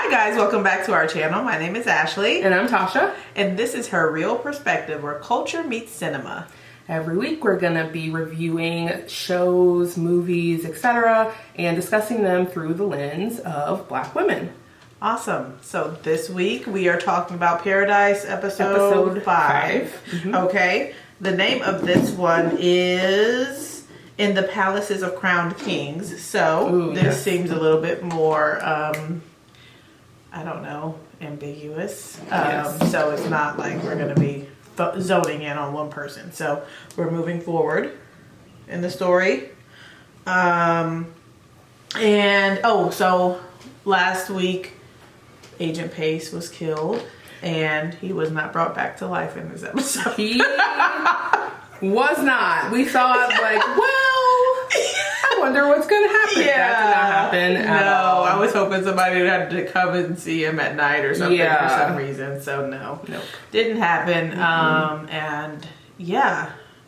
Hi guys, welcome back to our channel. My name is Ashley. And I'm Tasha. And this is Her Real Perspective, where culture meets cinema. Every week we're going to be reviewing shows, movies, etc. and discussing them through the lens of Black women. Awesome. So this week we are talking about Paradise episode 5. Mm-hmm. Okay. The name of this one is In the Palaces of Crowned Kings. So this seems a little bit more, I don't know, ambiguous. So it's not like we're going to be zoning in on one person. So we're moving forward in the story. So last week Agent Pace was killed and he was not brought back to life in this episode. He was not. We thought like, I wonder what's going to happen. Yeah. That did not happen at all. I was hoping somebody would have to come and see him at night or something for some reason. So nope. Didn't happen. Mm-hmm.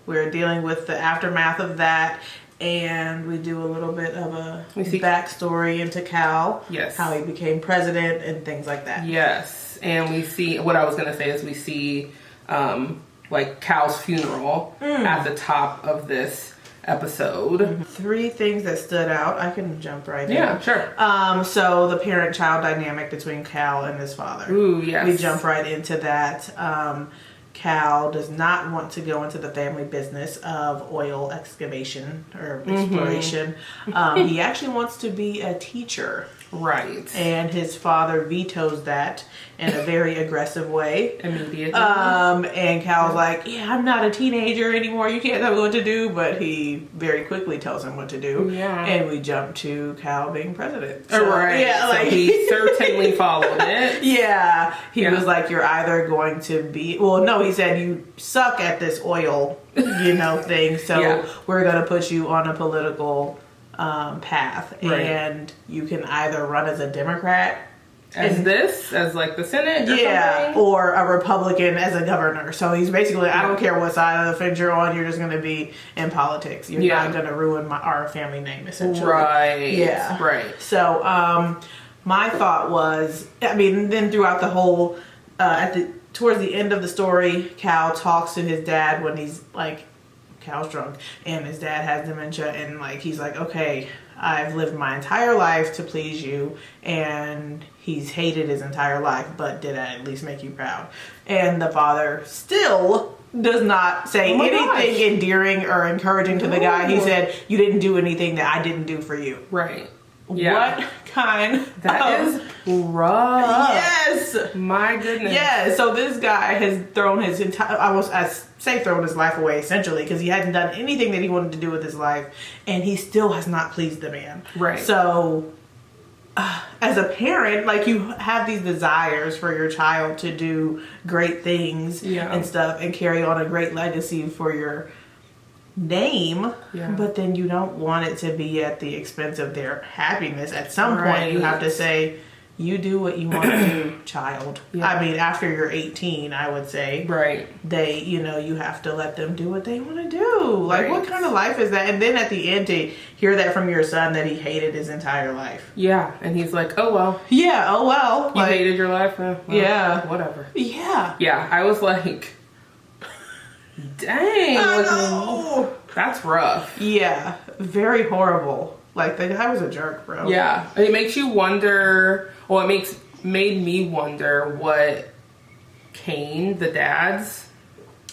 We're dealing with the aftermath of that. And we do a little bit of a backstory into Cal. Yes. How he became president and things like that. Yes. And we see, what I was going to say is we see like Cal's funeral at the top of this episode. Mm-hmm. 3 things that stood out. I can jump right in. Yeah, sure. So the parent-child dynamic between Cal and his father. Ooh, yes. We jump right into that. Cal does not want to go into the family business of oil excavation or exploration. He actually wants to be a teacher. Right. And his father vetoes that in a very aggressive way. Immediately. And Cal's like, I'm not a teenager anymore. You can't tell me what to do. But he very quickly tells him what to do. Yeah. And we jump to Cal being president. So, right. Yeah, so he certainly followed it. Yeah. He was like, you're either going to be, he said, you suck at this oil, thing. So we're going to put you on a political path. Right. And you can either run as a Democrat. As like the Senate or something? Or a Republican as a governor. So he's basically, I don't care what side of the fence you're on, you're just going to be in politics. You're not going to ruin our family name, essentially. Right. Yeah. Right. So, my thought was, then throughout the whole, towards the end of the story, Cal talks to his dad when he's like, Cal's drunk, and his dad has dementia, and like he's like, okay, I've lived my entire life to please you, and he's hated his entire life, but did I at least make you proud? And the father still does not say anything endearing or encouraging to the guy. He said, you didn't do anything that I didn't do for you. Right. Yeah. What kind That is rough. Yes. My goodness. Yeah. So this guy has thrown his thrown his life away, essentially, because he hadn't done anything that he wanted to do with his life, and he still has not pleased the man. Right. So as a parent, like, you have these desires for your child to do great things and stuff and carry on a great legacy for your name, but then you don't want it to be at the expense of their happiness. At some point you have to say, you do what you want to do, child. After you're 18, I would say, they, you have to let them do what they want to do. Like, what kind of life is that? And then at the end, to hear that from your son, that he hated his entire life. Yeah. And he's like, oh well. Yeah, oh well. You hated your life? Whatever. Yeah. Yeah, I was like, dang. I know. That's rough. Yeah, very horrible. Like, the guy was a jerk, bro. Yeah. It makes you wonder, made me wonder what Kane, the dad's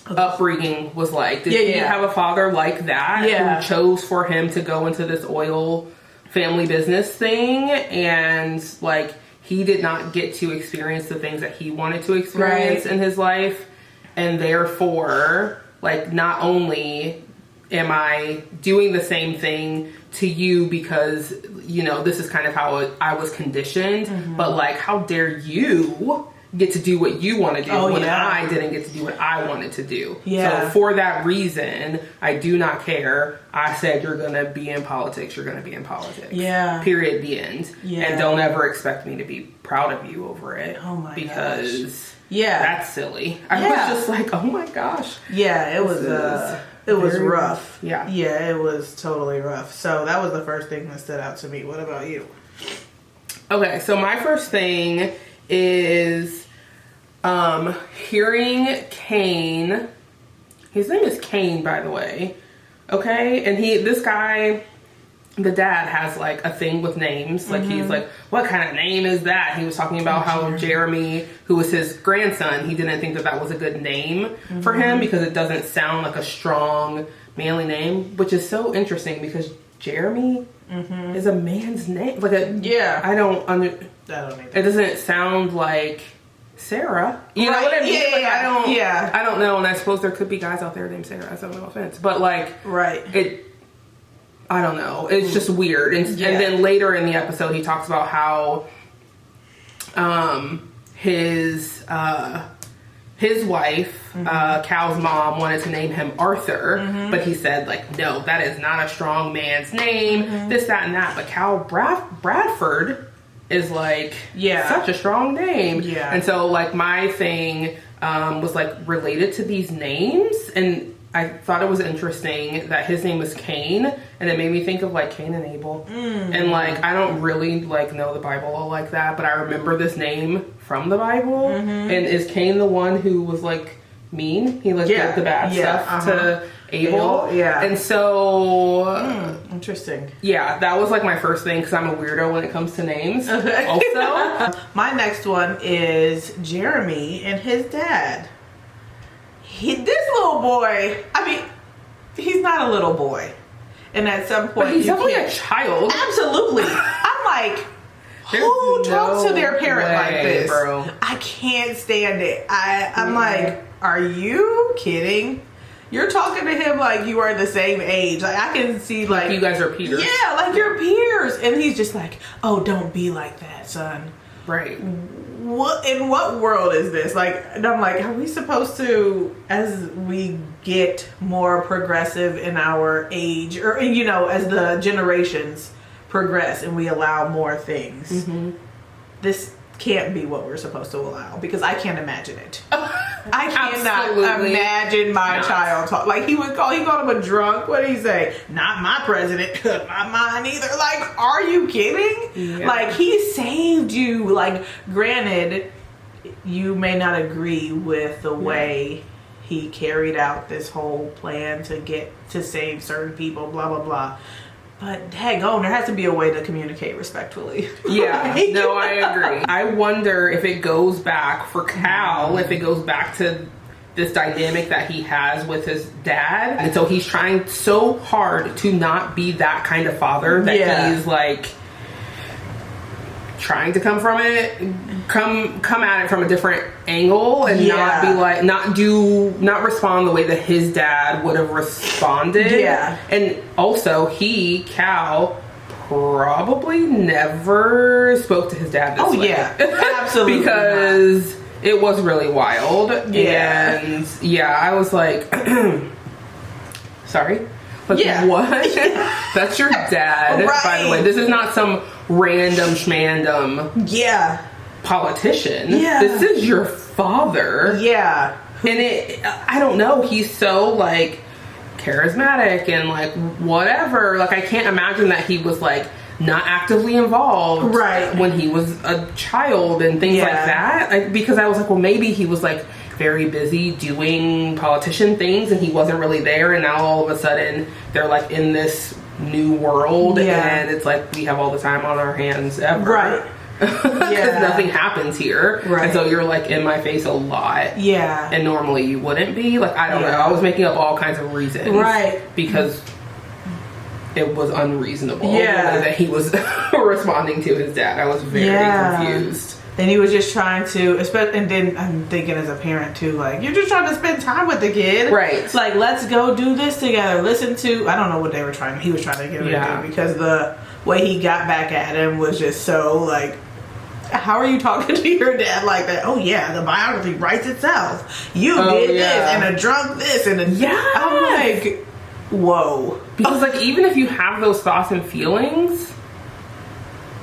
upbringing was like. Did he have a father like that who chose for him to go into this oil family business thing, and like he did not get to experience the things that he wanted to experience in his life, and therefore, like, not only am I doing the same thing to you because, this is kind of how I was conditioned, but like, how dare you get to do what you want to do when I didn't get to do what I wanted to do. So for that reason, I do not care. I said, you're going to be in politics. You're going to be in politics. Yeah. Period. The end. Yeah. And don't ever expect me to be proud of you over it. Oh my gosh. Because that's silly. I was just like, oh my gosh. Yeah, it was rough. Yeah. Yeah, it was totally rough. So that was the first thing that stood out to me. What about you? Okay, so my first thing is hearing Cain. His name is Cain, by the way. Okay, and this guy, the dad, has like a thing with names. Like he's like, what kind of name is that? He was talking about how Jeremy, who was his grandson, he didn't think that was a good name for him because it doesn't sound like a strong, manly name, which is so interesting because Jeremy is a man's name. Like I don't either. It doesn't sound like Sarah. You know what I mean? I don't know, and I suppose there could be guys out there named Sarah, so no offense. But like I don't know. It's just weird. And then later in the episode he talks about how his wife, Cal's mom, wanted to name him Arthur, but he said like, no, that is not a strong man's name, this, that, and that. But Cal Bradford is like such a strong name. And so like my thing was like related to these names, and I thought it was interesting that his name was Cain, and it made me think of like Cain and Abel. And like I don't really like know the Bible like that, but I remember this name from the Bible. And is Cain the one who was like mean? He like did the bad stuff to Abel. And so interesting. Yeah, that was like my first thing because I'm a weirdo when it comes to names. Also, my next one is Jeremy and his dad. This little boy, I mean, he's not a little boy. And at some point, but he's definitely a child. Absolutely. I'm like, who talks to their parent like this? Bro. I can't stand it. I'm like, are you kidding? You're talking to him like you are the same age. Like I can see like you guys are peers. Yeah, like you're peers. And he's just like, oh, don't be like that, son. Right. What in what world is this? Like, and I'm like, are we supposed to, as we get more progressive in our age, or you know, as the generations progress and we allow more things, this can't be what we're supposed to allow because I can't imagine it. I cannot imagine my child talk like he called him a drunk. What did he say? Not my president, not mine either. Like, are you kidding? Like, he saved you. Like, granted, you may not agree with the way he carried out this whole plan to save certain people, blah blah blah. But daggone, there has to be a way to communicate respectfully. Yeah, no, I agree. I wonder if it goes back for Cal, if it goes back to this dynamic that he has with his dad. And so he's trying so hard to not be that kind of father that he's like trying to come at it from a different angle and not be like, not respond the way that his dad would have responded. Yeah. And also Cal probably never spoke to his dad this way. Absolutely. Because it was really wild. Yeah. And I was like, sorry? Like, what? That's your dad, by the way. This is not some random schmandom politician. This is your father. And I don't know, he's so like charismatic and like whatever. Like I can't imagine that he was like not actively involved when he was a child and things like that. Because I was like, well, maybe he was like very busy doing politician things and he wasn't really there, and now all of a sudden they're like in this new world and it's like we have all the time on our hands ever. Because nothing happens here. And so you're like in my face a lot. And normally you wouldn't be. Like, I don't know. I was making up all kinds of reasons. Because it was unreasonable the way that he was responding to his dad. I was very confused. And he was just trying to, and then I'm thinking as a parent too, like, you're just trying to spend time with the kid. It's like, let's go do this together. Listen to, I don't know what he was trying to get him to do, because the way he got back at him was just so like, how are you talking to your dad like that? Oh yeah, the biography writes itself. You did this and a drunk this and I'm like, whoa. Because like, even if you have those thoughts and feelings,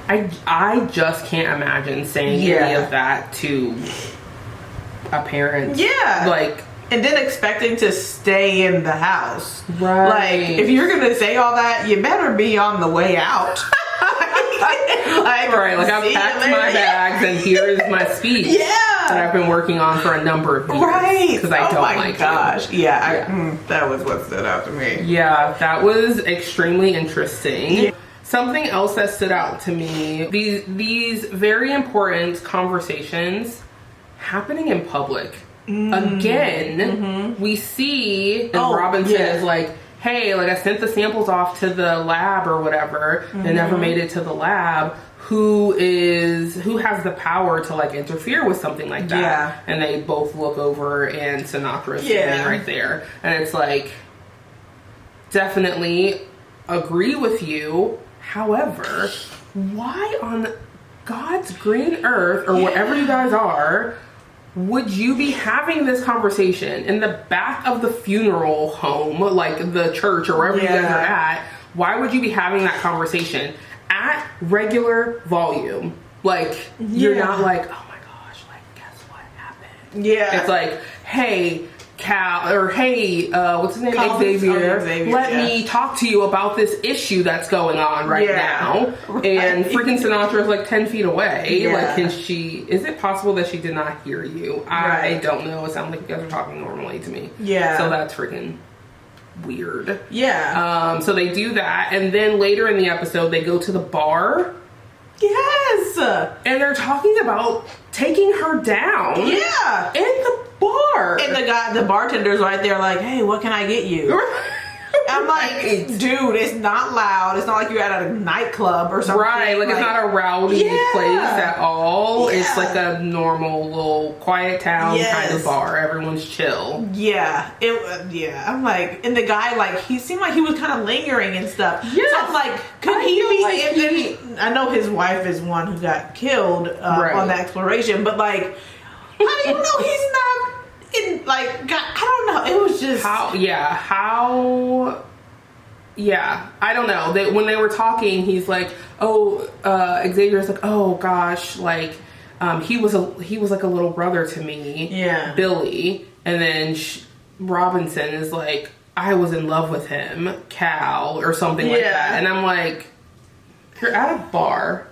I just can't imagine saying any of that to a parent. Like, and then expecting to stay in the house. Like, if you're gonna say all that, you better be on the way out. Like I've packed my bags and here's my speech. Yeah. That I've been working on for a number of years. Right. Because I don't like gosh. It. Yeah. That was what stood out to me. Yeah, that was extremely interesting. Yeah. Something else that stood out to me, these very important conversations happening in public. Again, we see Robinson is like, hey, like I sent the samples off to the lab or whatever. They never made it to the lab. Who has the power to like interfere with something like that? Yeah. And they both look over and Sinatra's standing right there. And it's like, definitely agree with you. However, why on God's green earth or wherever you guys are, would you be having this conversation in the back of the funeral home, like the church or wherever you guys are at? Why would you be having that conversation at regular volume? Like, you're not like, oh my gosh, like, guess what happened? Yeah. It's like, hey, Cal, or hey, what's his name? Xavier. Let me talk to you about this issue that's going on right now. Right. And freaking Sinatra is like 10 feet away. Yeah. Like, is it possible that she did not hear you? I don't know. It sounds like you guys are talking normally to me. Yeah. So that's freaking weird. Yeah. So they do that. And then later in the episode, they go to the bar. Yes. And they're talking about taking her down. Yeah. In the bar. And the bartender's right there like, hey, what can I get you? I'm like, dude, it's not loud. It's not like you're at a nightclub or something. Right, like it's not a rowdy place at all. Yeah. It's like a normal little quiet town kind of bar. Everyone's chill. Yeah. I'm like, and the guy, like, he seemed like he was kind of lingering and stuff. Yeah. So I'm like, could he be I know his wife is one who got killed on the exploration, but like, how do you know he's not in, like, God, I don't know. It was just I don't know. When they were talking, he's like, Xavier's like, oh gosh, like, he was like a little brother to me, Billy. And then Robinson is like, I was in love with him, Cal, or something like that. And I'm like, you're at a bar.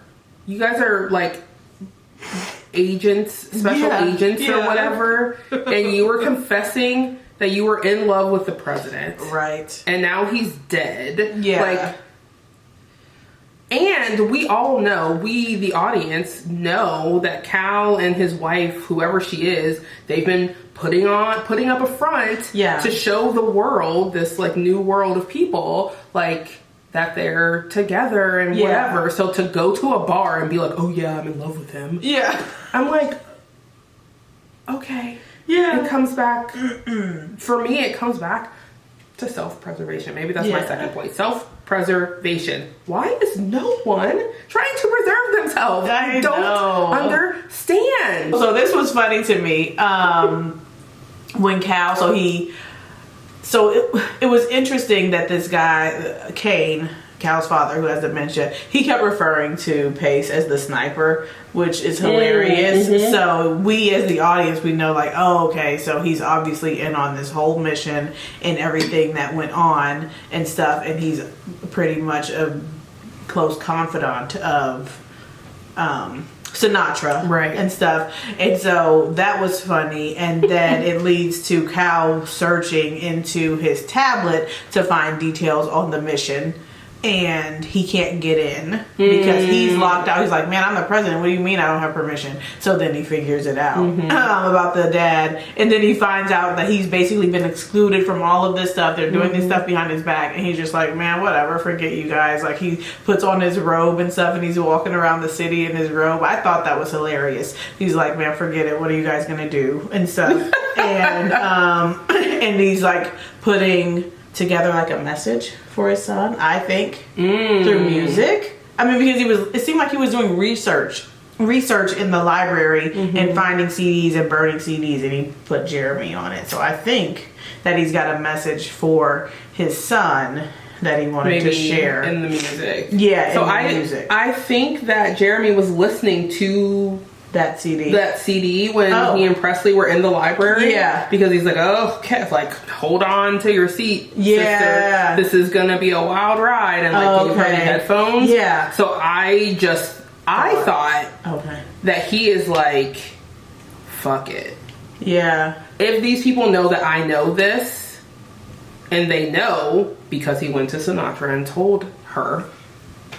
You guys are like agents, special agents or whatever, and you were confessing that you were in love with the president. Right. And now he's dead. Yeah. Like, and we all know, we, the audience, know that Cal and his wife, whoever she is, they've been putting up a front to show the world, this like new world of people, like, that they're together and whatever. So to go to a bar and be like, oh yeah, I'm in love with him. Yeah. I'm like, okay. Yeah. It comes back, for me, it comes back to self-preservation. Maybe that's my second point. Self-preservation. Why is no one trying to preserve themselves? I don't understand. So this was funny to me. When Cal, it was interesting that this guy, Kane, Cal's father, who has dementia, he kept referring to Pace as the sniper, which is hilarious. Mm-hmm. So we, as the audience, we know, like, oh, okay, so he's obviously in on this whole mission and everything that went on and stuff, and he's pretty much a close confidant of Sinatra, right, and stuff. And so that was funny. And then it leads to Cal searching into his tablet to find details on the mission, and he can't get in because he's locked out. He's like, man, I'm the president. What do you mean I don't have permission? So then he figures it out about the dad, and then he finds out that he's basically been excluded from all of this stuff. They're doing this stuff behind his back, and he's just like, man, whatever, forget you guys. Like, he puts on his robe and stuff, and he's walking around the city in his robe. I thought that was hilarious. He's like, man, forget it. What are you guys gonna do and stuff? And and he's like putting together like a message for his son, I think, through music. I mean, because it seemed like he was doing research in the library and finding CDs and burning CDs, and he put Jeremy on it. So I think that he's got a message for his son that he wanted to share in the music. Yeah, so music. I think that Jeremy was listening to That CD. That CD when he and Presley were in the library. Yeah. Because he's like, oh, okay, like, hold on to your seat, sister. This is going to be a wild ride. And, like, gave her the headphones. Yeah. So I thought that he is like, fuck it. Yeah. If these people know that I know this, and they know because he went to Sinatra and told her,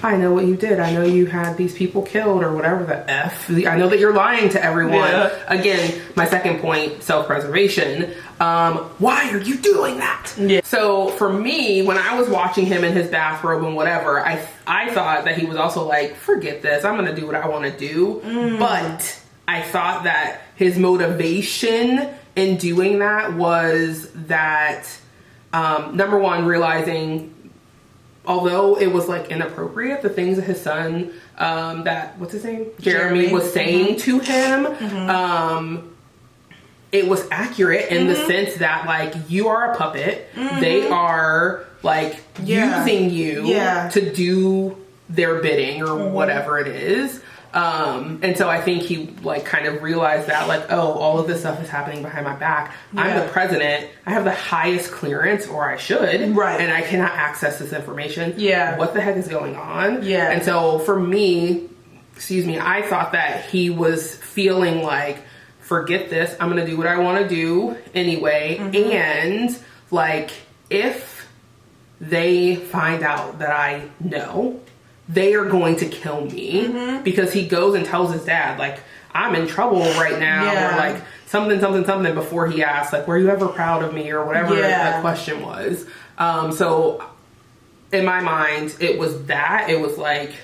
I know what you did. I know you had these people killed or whatever the F. I know that you're lying to everyone. Yeah. Again, my second point, self-preservation. Why are you doing that? Yeah. So for me, when I was watching him in his bathrobe and whatever, I thought that he was also like, forget this. I'm going to do what I want to do. But I thought that his motivation in doing that was that, number one, realizing, although it was like inappropriate, the things that his son, what's his name? Jeremy was saying to him, it was accurate in the sense that, like, you are a puppet. They are, like, using you to do their bidding or whatever it is. And so I think he, like, kind of realized that, like, oh, all of this stuff is happening behind my back. I'm the president. I have the highest clearance, or I should. Right. And I cannot access this information. Yeah. What the heck is going on? Yeah. And so for me, I thought that he was feeling like, forget this. I'm going to do what I want to do anyway. And, like, if they find out that I know, they are going to kill me, because he goes and tells his dad, like, I'm in trouble right now, or like something before he asks, like, were you ever proud of me, or whatever that question was. So in my mind, it was like,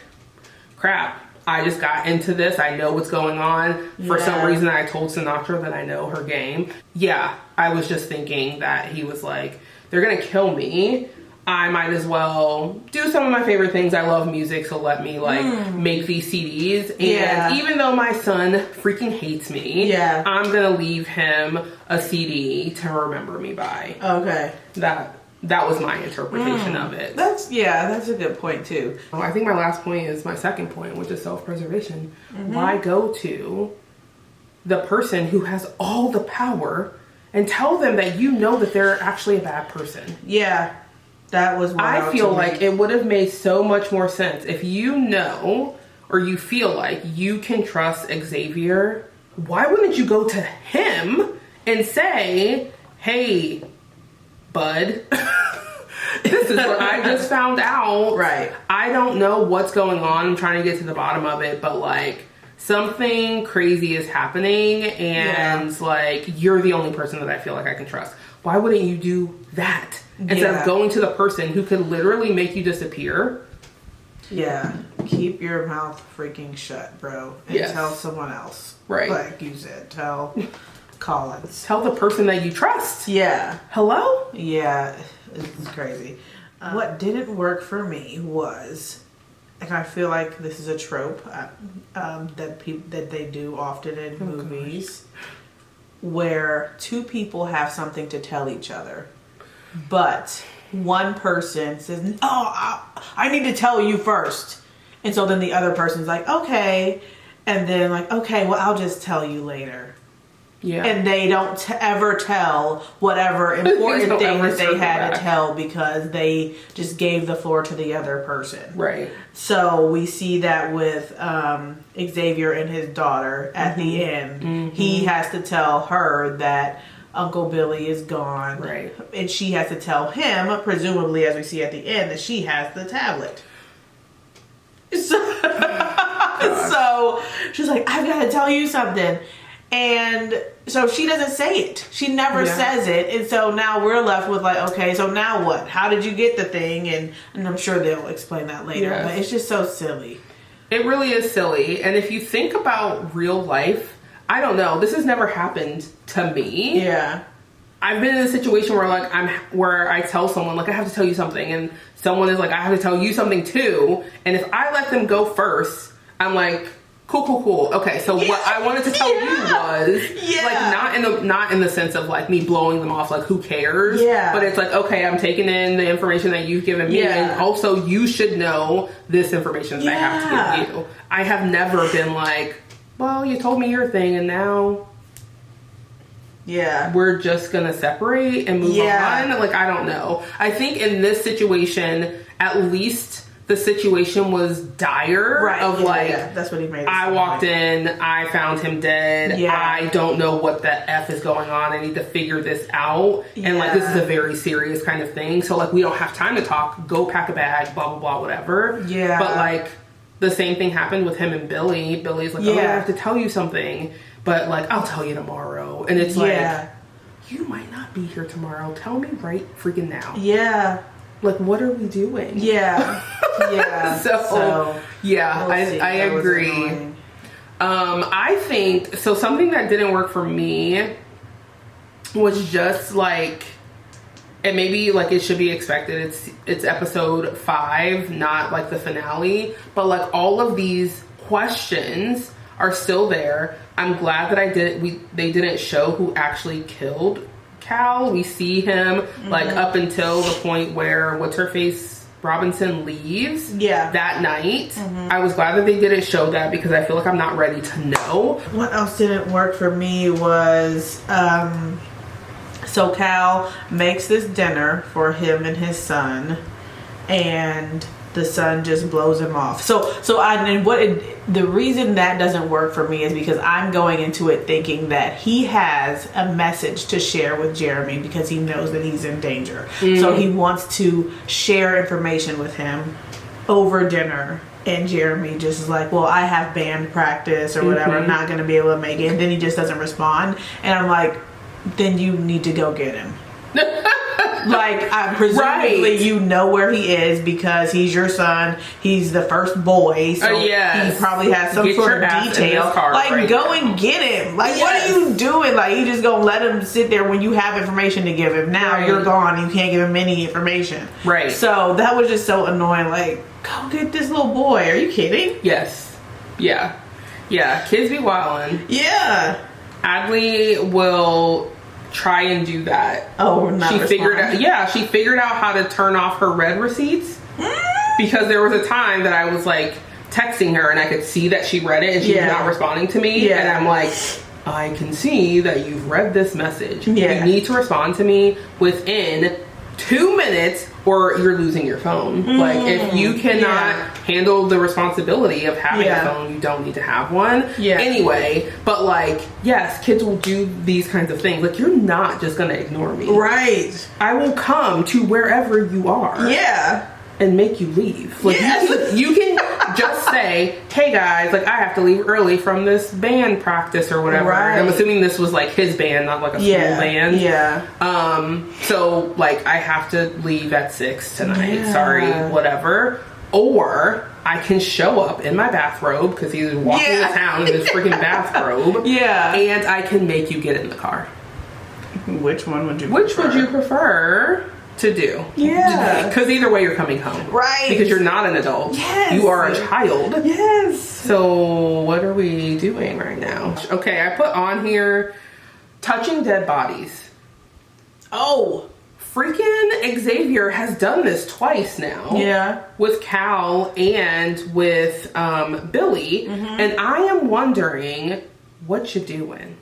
crap, I just got into this. I know what's going on. For some reason, I told Sinatra that I know her game. Yeah, I was just thinking that he was like, they're going to kill me. I might as well do some of my favorite things. I love music, so let me, like, make these CDs. And even though my son freaking hates me, I'm going to leave him a CD to remember me by. Okay. That was my interpretation of it. That's a good point, too. I think my last point is my second point, which is self-preservation. Why go to the person who has all the power and tell them that you know that they're actually a bad person? Yeah. That was I feel like it would have made so much more sense if you know, or you feel like you can trust Xavier. Why wouldn't you go to him and say, hey, bud, this is what I just found out. Right. I don't know what's going on. I'm trying to get to the bottom of it, but, like, something crazy is happening, and like, you're the only person that I feel like I can trust. Why wouldn't you do that instead of going to the person who could literally make you disappear? Yeah. Keep your mouth freaking shut, bro. And tell someone else. Right. Like you said, tell Collins. Tell the person that you trust. Yeah. Hello? Yeah. It's crazy. What didn't work for me was, and I feel like this is a trope that they do often in movies, where two people have something to tell each other, but one person says, "Oh, I need to tell you first," and so then the other person's like, "Okay," and then like, "Okay, well, I'll just tell you later." Yeah. And they don't ever tell whatever important thing that they had to tell, because they just gave the floor to the other person. Right. So we see that with Xavier and his daughter at the end. He has to tell her that Uncle Billy is gone. Right. And she has to tell him, presumably as we see at the end, that she has the tablet. So she's like, I've got to tell you something. And so she doesn't say it. She never says it. And so now we're left with like, okay, so now what? How did you get the thing? And I'm sure they'll explain that later. Yes. But it's just so silly. It really is silly. And if you think about real life, I don't know. This has never happened to me. Yeah. I've been in a situation where I tell someone, like, I have to tell you something. And someone is like, I have to tell you something too. And if I let them go first, I'm like, cool. Okay, so what I wanted to tell you was, like, not in the sense of, like, me blowing them off, like, who cares? Yeah. But it's like, okay, I'm taking in the information that you've given me, and also you should know this information that I have to give you. I have never been like, well, you told me your thing and now we're just gonna separate and move on. Like, I don't know. I think in this situation, at least the situation was dire. Right. Of like, that's what he made. I walked in, I found him dead. Yeah. I don't know what the F is going on. I need to figure this out. And like, this is a very serious kind of thing. So like, we don't have time to talk. Go pack a bag, blah, blah, blah, whatever. Yeah. But like, the same thing happened with him and Billy. Billy's like, oh, I have to tell you something. But like, I'll tell you tomorrow. And it's like, you might not be here tomorrow. Tell me right freaking now. Yeah. Like, what are we doing? Yeah. Yeah. so yeah, we'll I agree. I think, so something that didn't work for me was just like, and maybe like it should be expected. It's episode 5, not like the finale, but like all of these questions are still there. I'm glad that they didn't show who actually killed Cal. We see him like up until the point where what's her face Robinson leaves that night. I was glad that they didn't show that because I feel like I'm not ready to know. What else didn't work for me was so Cal makes this dinner for him and his son, and the son just blows him off. The reason that doesn't work for me is because I'm going into it thinking that he has a message to share with Jeremy because he knows that he's in danger. So he wants to share information with him over dinner. And Jeremy just is like, well, I have band practice or whatever. I'm not going to be able to make it. And then he just doesn't respond. And I'm like, then you need to go get him. Like, presumably you know where he is because he's your son. He's the first boy, so he probably has some sort of detail. Like, go and get him. Like, what are you doing? Like, you just gonna let him sit there when you have information to give him. Now you're gone. You can't give him any information. Right. So that was just so annoying. Like, go get this little boy. Are you kidding? Yes. Yeah. Yeah. Kids be wildin'. Yeah. Adley will try and do that. She figured out how to turn off her read receipts because there was a time that I was like texting her and I could see that she read it and she was not responding to me, and I'm like, I can see that you've read this message. You need to respond to me within 2 minutes or you're losing your phone. Like, if you cannot handle the responsibility of having a phone, you don't need to have one. Anyway, but like, yes, kids will do these kinds of things. Like, you're not just gonna ignore me. Right. I will come to wherever you are. Yeah. And make you leave. Like, you can just say, hey guys, like, I have to leave early from this band practice or whatever. Right. I'm assuming this was like his band, not like a school band. So like, I have to leave at 6 tonight. Sorry, whatever. Or I can show up in my bathrobe because he's walking to town in his freaking bathrobe. And I can make you get in the car. Which one would you prefer? Which would you prefer to do? Because either way you're coming home. Right. Because you're not an adult. Yes. You are a child. Yes. So what are we doing right now? Okay, I put on here touching dead bodies. Oh. Freaking Xavier has done this twice now. Yeah. With Cal and with Billy. And I am wondering, what you doing?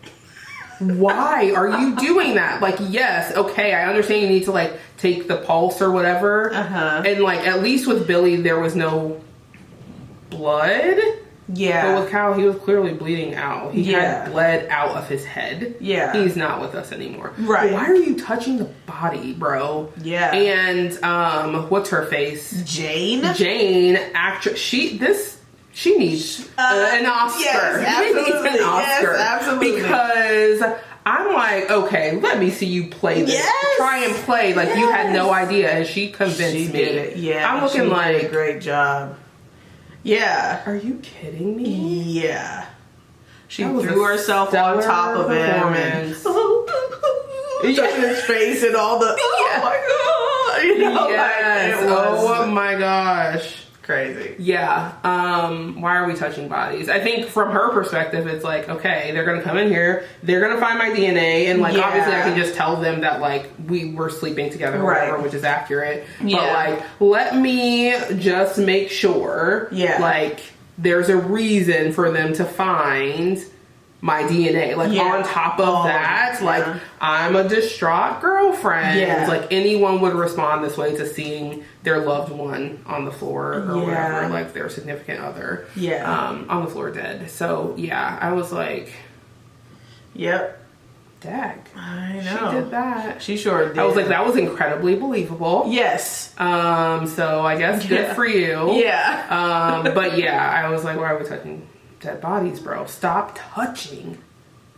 Why are you doing that? Like, yes, okay, I understand you need to like take the pulse or whatever. And like, at least with Billy there was no blood. Yeah. But with Cal, he was clearly bleeding out. He had bled out of his head. Yeah. He's not with us anymore. Right. But why are you touching the body, bro? Yeah. And what's her face? Jane, actress. She needs an Oscar. Yes, absolutely. She needs an Oscar. Yes, absolutely. Because I'm like, okay, let me see you play this. Yes. Try and play like you had no idea, and she convinced me. Did it. Yeah, I'm looking like, did a great job. Yeah. Are you kidding me? Yeah. She threw herself on top of him and touching his face and all the oh my god. You know, yes. Oh my gosh. Crazy. Yeah. Why are we touching bodies? I think from her perspective, it's like, okay, they're going to come in here. They're going to find my DNA. And like, obviously I can just tell them that like we were sleeping together or whatever, which is accurate. Yeah. But like, let me just make sure like there's a reason for them to find my DNA. Like, on top of that, like, I'm a distraught girlfriend. Yeah. Like, anyone would respond this way to seeing their loved one on the floor or whatever, like, their significant other on the floor dead. So, yeah, I was like... Yep. Dag. I know. She did that. She sure did. I was like, that was incredibly believable. Yes. So I guess good for you. Yeah. But yeah, I was like, why are we touching dead bodies, bro? Stop touching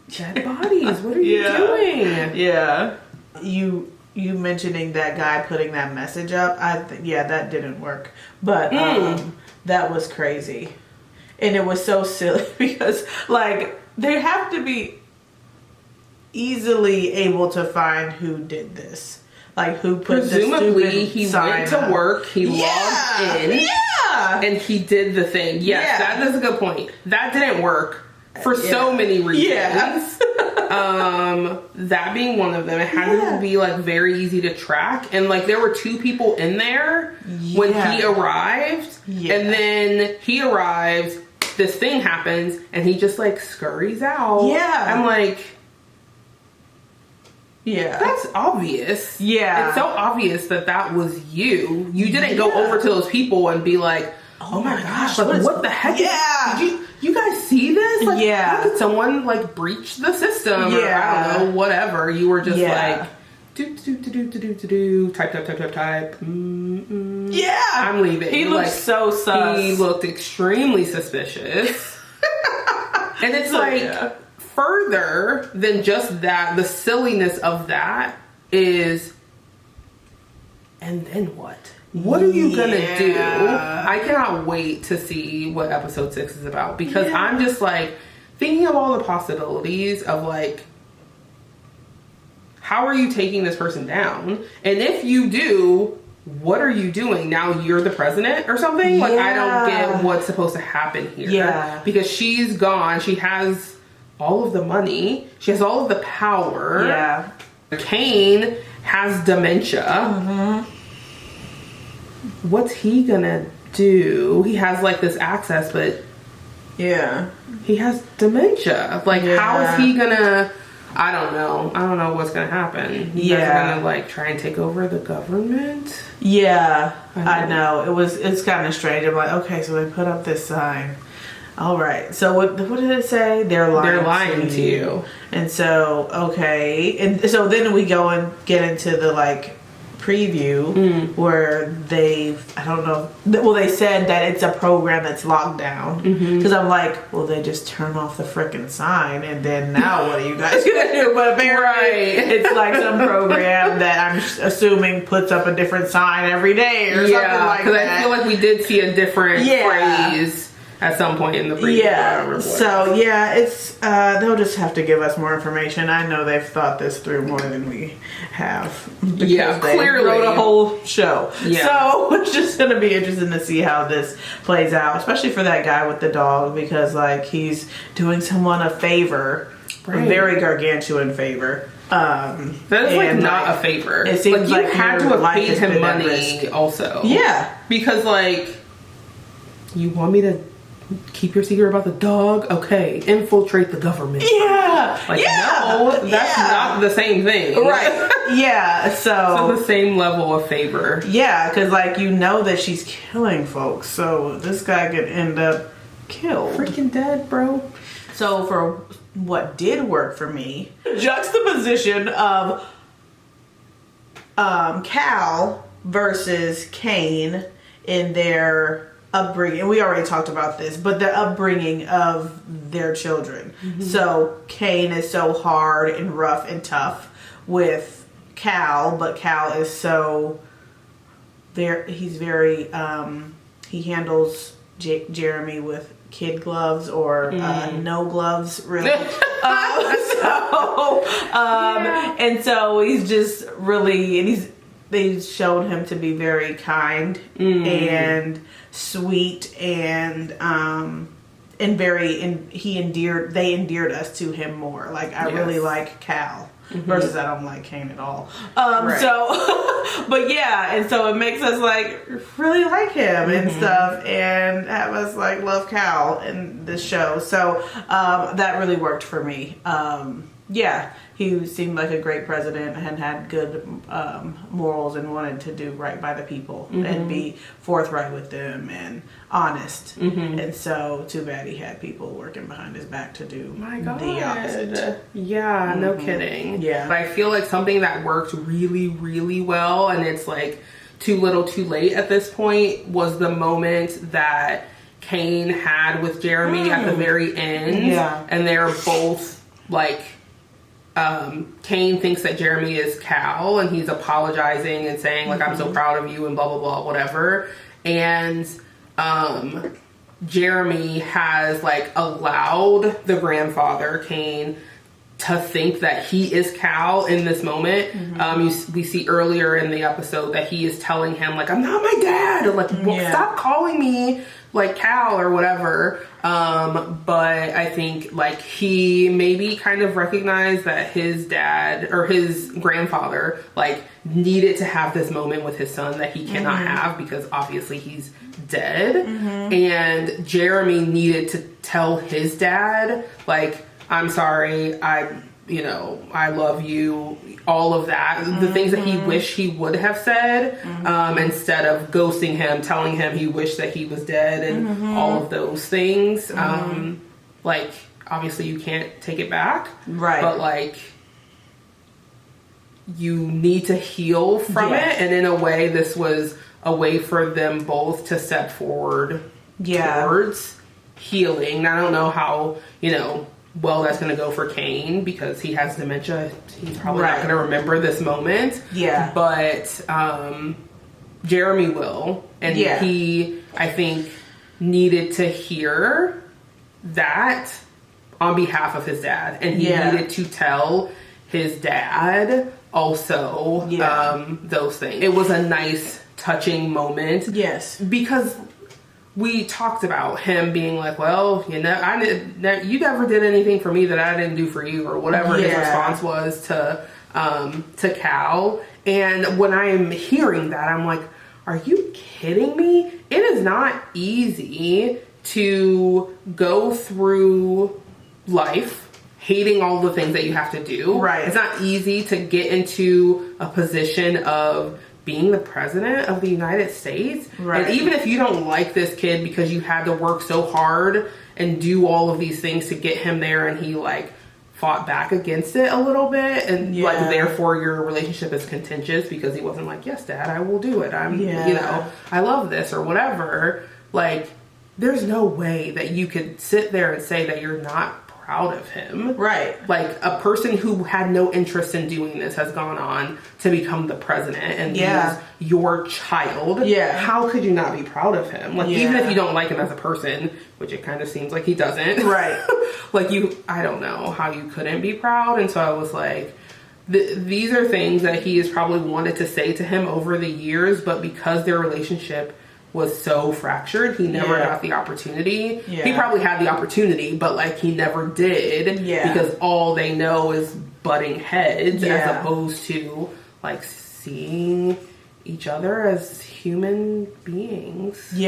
dead bodies. What are you doing? Yeah. You mentioning that guy putting that message up, that didn't work. But that was crazy. And it was so silly because, like, they have to be easily able to find who did this. Like, who put presumably the he went to work, he logged in, and he did the thing. Yes, that is a good point. That didn't work for so many reasons. Yes. That being one of them. It had to be like very easy to track, and like there were 2 people in there when he arrived, and then he arrives, this thing happens, and he just like scurries out. I'm like, that's obvious. It's so obvious that was you. You didn't go over to those people and be like, oh my gosh, like what the heck? Did you guys see this? Like, how did someone like breach the system? Or I don't know, whatever. You were just like, type. I'm leaving. He looked so sus. He looked extremely suspicious. And it's further than just that, the silliness of that is, and then what? What are you gonna do? I cannot wait to see what episode 6 is about, because I'm just like thinking of all the possibilities of like, how are you taking this person down? And if you do, what are you doing? Now you're the president or something? Like, I don't get what's supposed to happen here. Because she's gone. She has all of the money. She has all of the power. Kane has dementia. What's he gonna do? He has like this access, but he has dementia. Like, how is he gonna... I don't know what's gonna happen. You guys are gonna like try and take over the government. I know. It's kind of strange. I'm like, okay, so they put up this sign. All right. So what did it say? They're lying to you. And so, okay. And so then we go and get into the like preview where they said that it's a program that's locked down. Because I'm like, well, they just turn off the freaking sign, and then now what are you guys gonna do? But apparently it's like some program that I'm assuming puts up a different sign every day or something like that. Because I feel like we did see a different phrase at some point in the preview. So it's they'll just have to give us more information. I know they've thought this through more than we have. They clearly wrote a whole show. So it's just gonna be interesting to see how this plays out, especially for that guy with the dog, because like he's doing someone a favor, a very gargantuan favor. That is like not a favor. It seems like you had to have paid him money also. Because like, you want me to keep your secret about the dog? Okay, infiltrate the government. No, that's not the same thing. Right. So it's the same level of favor. Because like, you know that she's killing folks, so this guy could end up killed. Freaking dead, bro. So for what did work for me, juxtaposition of Cal versus Kane in their upbringing. We already talked about this, but the upbringing of their children. So Kane is so hard and rough and tough with Cal, but Cal is so he's very he handles Jeremy with kid gloves or no gloves, really. And so he's just really, and they've shown him to be very kind and sweet and they endeared us to him more. Like, I really like Cal. versus I don't like Kane at all. So, but yeah, and so it makes us like really like him and stuff, and have us like love Cal in this show. So that really worked for me. Yeah, he seemed like a great president and had good morals and wanted to do right by the people and be forthright with them and honest. And so, too bad he had people working behind his back to do the opposite. Yeah, no kidding. Yeah. But I feel like something that worked really, really well, and it's like too little too late at this point, was the moment that Kane had with Jeremy at the very end. Yeah. And they're both like... Kane thinks that Jeremy is Cal, and he's apologizing and saying like, I'm so proud of you and blah blah blah whatever, and Jeremy has like allowed the grandfather Kane to think that he is Cal in this moment. We see earlier in the episode that he is telling him like, I'm not my dad, or like, stop calling me like Cal or whatever. But I think like he maybe kind of recognized that his dad or his grandfather like needed to have this moment with his son that he cannot have because obviously he's dead. And Jeremy needed to tell his dad like, I'm sorry, I love you, all of that. The things that he wished he would have said, instead of ghosting him, telling him he wished that he was dead and all of those things. Like, obviously you can't take it back. Right. But, like, you need to heal from it. And in a way, this was a way for them both to step forward towards healing. I don't know how, well that's going to go for Kane because he has dementia. He's probably not going to remember this moment. Yeah. But Jeremy will. And he, I think, needed to hear that on behalf of his dad. And he needed to tell his dad also those things. It was a nice, touching moment. Yes. Because... we talked about him being like, well, you never did anything for me that I didn't do for you, or whatever his response was to Cal. And when I'm hearing that, I'm like, are you kidding me? It is not easy to go through life hating all the things that you have to do. Right. It's not easy to get into a position of being the president of the United States. Right. And even if you don't like this kid because you had to work so hard and do all of these things to get him there, and he like fought back against it a little bit, and like therefore your relationship is contentious because he wasn't like, yes dad, I will do it, I'm I love this or whatever. Like, there's no way that you could sit there and say that you're not proud of him. Right. Like, a person who had no interest in doing this has gone on to become the president and use your child. Yeah. How could you not be proud of him? Like, even if you don't like him as a person, which it kind of seems like he doesn't. Right. Like, I don't know how you couldn't be proud. And so I was like, these are things that he has probably wanted to say to him over the years, but because their relationship was so fractured, he never got the opportunity. He probably had the opportunity, but like he never did because all they know is butting heads as opposed to like seeing each other as human beings. So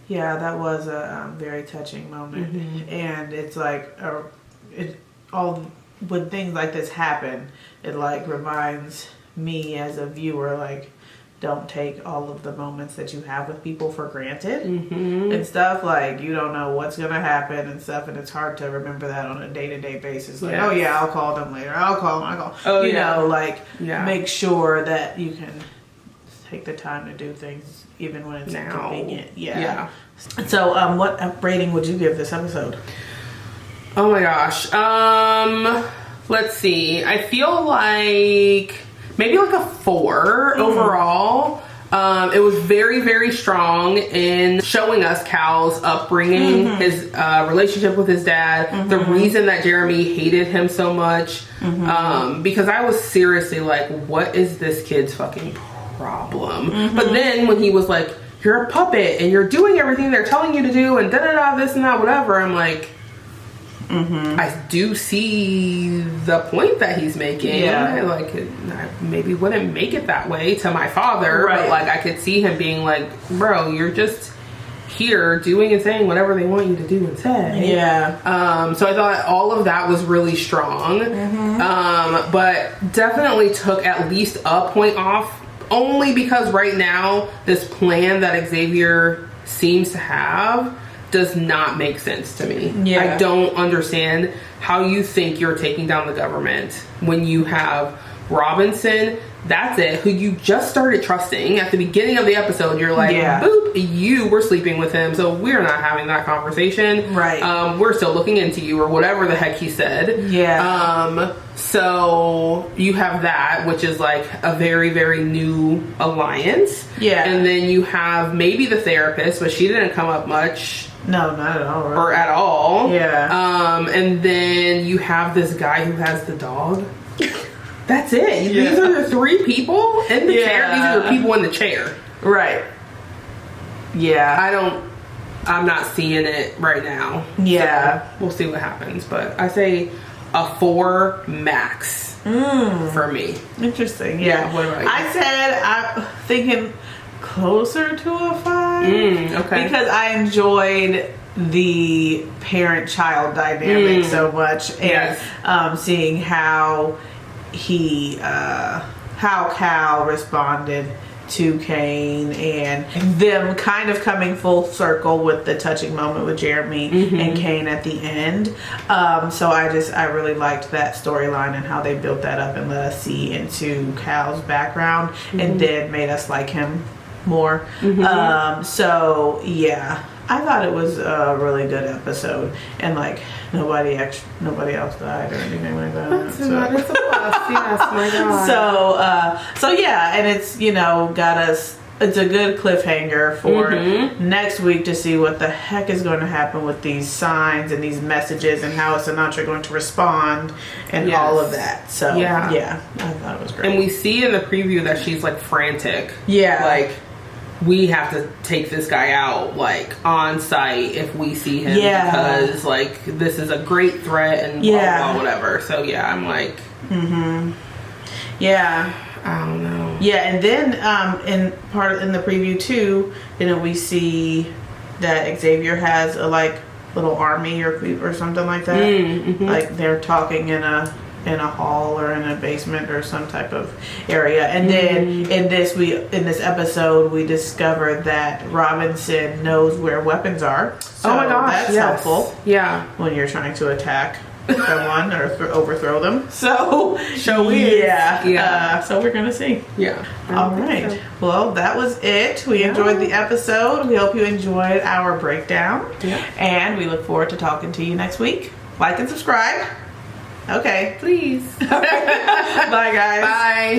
that was a very touching moment. And it's like when things like this happen, it like reminds me as a viewer, like, don't take all of the moments that you have with people for granted and stuff. Like, you don't know what's going to happen and stuff, and it's hard to remember that on a day-to-day basis. Like, oh yeah, I'll call them later. I'll call them. Make sure that you can take the time to do things even when it's inconvenient. So, what rating would you give this episode? Oh my gosh. Let's see. I feel like maybe like a 4 overall. It was very, very strong in showing us Cal's upbringing, his relationship with his dad, the reason that Jeremy hated him so much. Because I was seriously like, what is this kid's fucking problem? But then when he was like, you're a puppet and you're doing everything they're telling you to do and da-da-da, this and that, whatever, I'm like, I do see the point that he's making. Like, I maybe wouldn't make it that way to my father, but like I could see him being like, bro, you're just here doing and saying whatever they want you to do and say. So I thought all of that was really strong. But definitely took at least a point off, only because right now this plan that Xavier seems to have does not make sense to me. I don't understand how you think you're taking down the government when you have Robinson, that's it, who you just started trusting at the beginning of the episode. You're like, boop, you were sleeping with him, so we're not having that conversation. We're still looking into you, or whatever the heck he said. So you have that, which is like a very, very new alliance. And then you have maybe the therapist, but she didn't come up much. No, not at all. Or at all. And then you have this guy who has the dog. That's it. These are the three people in the chair. These are the people in the chair. I'm not seeing it right now. So we'll see what happens. But I say a 4 max for me. Interesting. What about you? I said I'm thinking closer to a 5. Okay. Because I enjoyed the parent-child dynamic so much. And seeing how how Cal responded to Kane, and them kind of coming full circle with the touching moment with Jeremy and Kane at the end. So I really liked that storyline and how they built that up and let us see into Cal's background and then made us like him more. So yeah, I thought it was a really good episode, and like nobody else died or anything like that. That's a plus. Yes, my God. So yeah, and it's got us. It's a good cliffhanger for next week to see what the heck is going to happen with these signs and these messages, and how is Sinatra going to respond and all of that. So yeah, I thought it was great. And we see in the preview that she's like frantic. Like, we have to take this guy out like on site if we see him because like this is a great threat and blah, blah, whatever. So I'm like I don't know. And then in the preview too, we see that Xavier has a like little army or something like that. Like they're talking in a hall or in a basement or some type of area. And then in this episode we discovered that Robinson knows where weapons are. So oh my gosh, that's helpful. When you're trying to attack someone or overthrow them. So so we're gonna see. All right. So. Well, that was it. We enjoyed the episode. We hope you enjoyed our breakdown. And we look forward to talking to you next week. Like and subscribe. Okay. Please. Bye, guys. Bye.